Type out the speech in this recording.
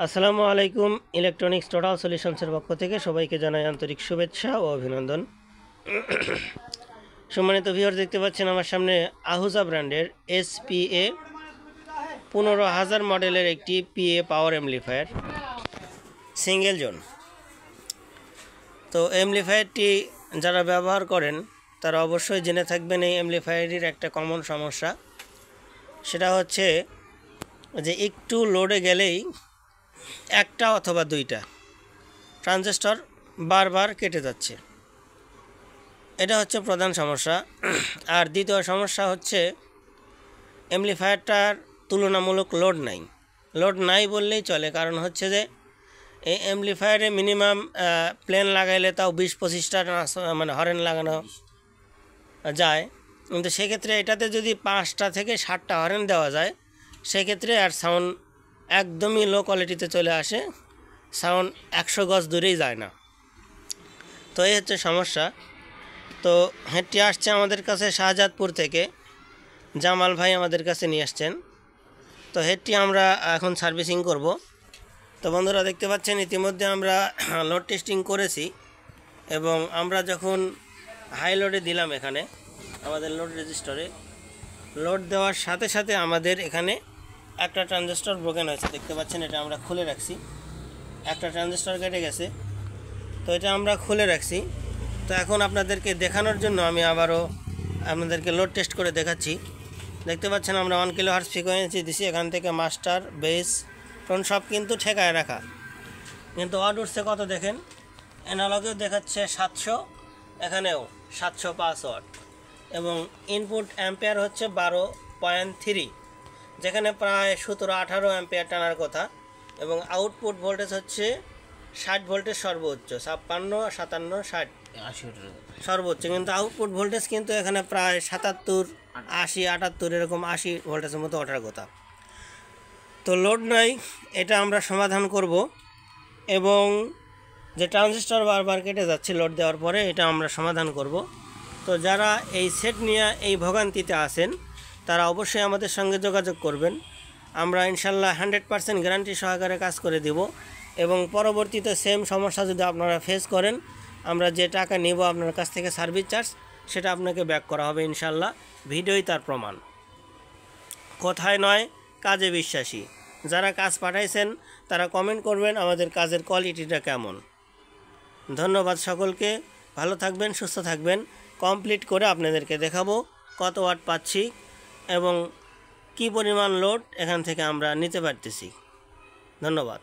আসসালামু আলাইকুম। Electronics total সলিউশনসের পক্ষ থেকে সবাইকে জানাই আন্তরিক শুভেচ্ছা ও অভিনন্দন। সম্মানিত ভিউয়ার, দেখতে পাচ্ছেন আমার সামনে আহুজা ব্র্যান্ডের SPA 15,000 মডেলের একটি PA পাওয়ার অ্যাম্পলিফায়ার সিঙ্গেল জোন। তো অ্যাম্পলিফায়ারটি যারা ব্যবহার করেন তারা অবশ্যই জেনে থাকবেন এই অ্যাম্পলিফায়ারের একটা কমন সমস্যা, সেটা হচ্ছে যে একটু লোডে গেলেই একটা অথবা দুইটা ট্রানজিস্টর বারবার কেটে যাচ্ছে। এটা হচ্ছে প্রধান সমস্যা। আর দ্বিতীয় সমস্যা হচ্ছে অ্যাম্পলিফায়ারটার তুলনামূলক লোড নাই বললেই চলে। কারণ হচ্ছে যে এই অ্যাম্পলিফায়ারে মিনিমাম প্লেন লাগাইলে তাও 20-25টা মানে হরেন লাগানো যায়, কিন্তু সেক্ষেত্রে এটাতে যদি 5টা থেকে 7টা হরেন দেওয়া যায় সেক্ষেত্রে আর সাউন্ড একদমই লো কোয়ালিটিতে চলে আসে, সাউন্ড 100 গজ দূরেই যায় না। তো এই হচ্ছে সমস্যা। তো হেডটি আসছে আমাদের কাছে শাহজাদপুর থেকে, জামাল ভাই আমাদের কাছে নিয়ে আসছেন। তো হেডটি আমরা এখন সার্ভিসিং করব। তো বন্ধুরা, দেখতে পাচ্ছেন ইতিমধ্যে আমরা লোড টেস্টিং করেছি এবং আমরা যখন হাই লোডে দিলাম এখানে আমাদের লোড রেজিস্টরে, লোড দেওয়ার সাথে সাথে আমাদের এখানে একটা ট্রানজিস্টর ব্রোকেন হয়েছে। দেখতে পাচ্ছেন এটা আমরা খুলে রাখছি, একটা ট্রানজিস্টর কেটে গেছে। তো এটা আমরা খুলে রাখছি। তো এখন আপনাদেরকে দেখানোর জন্য আমি আবারও আপনাদেরকে লোড টেস্ট করে দেখাচ্ছি। দেখতে পাচ্ছেন আমরা 1 কিলোহার্টজ ফ্রিকোয়েন্সি দিছি, এখান থেকে মাস্টার বেস টোন সব কিন্তু ঠেকায় রাখা, কিন্তু ওয়াট উঠছে কত দেখেন, অ্যানালগেও দেখাচ্ছে 700, এখানেও 705 ওয়াট এবং ইনপুট অ্যাম্পিয়ার হচ্ছে 12.3, যেখানে প্রায় 17-18 অ্যাম্পিয়ার টানার কথা, এবং আউটপুট ভোল্টেজ হচ্ছে 60 ভোল্টের সর্বোচ্চ, 56, 57, 60, 80 সর্বোচ্চ, কিন্তু আউটপুট ভোল্টেজ কিন্তু এখানে প্রায় 77, 80, 78 এরকম 80 ভোল্টেজের মতো ওঠার কথা। তো লোড নাই, এটা আমরা সমাধান করব এবং যে ট্রানজিস্টর বারবার কেটে যাচ্ছে লোড দেওয়ার পরে, এটা আমরা সমাধান করব। তো যারা এই সেট নিয়ে এই ভোগান্তিতে আছেন তারা অবশ্যই আমাদের সঙ্গে যোগাযোগ করবেন। আমরা ইনশাল্লাহ 100% গ্যারান্টি সহকারে কাজ করে দেব এবং পরবর্তীতে সেম সমস্যা যদি আপনারা ফেস করেন, আমরা যে টাকা নেব আপনার কাছ থেকে সার্ভিস চার্জ, সেটা আপনাকে ব্যাক করা হবে ইনশাল্লাহ। ভিডিওই তার প্রমাণ। কথায় নয়, কাজে বিশ্বাসী। যারা কাজ পাঠাইছেন তারা কমেন্ট করবেন আমাদের কাজের কোয়ালিটিটা কেমন। ধন্যবাদ সকলকে। ভালো থাকবেন, সুস্থ থাকবেন। কমপ্লিট করে আপনাদেরকে দেখাবো কত ওয়াট পাচ্ছি এবং কি পরিমাণ লোড এখান থেকে আমরা নিতে পারতেছি। ধন্যবাদ।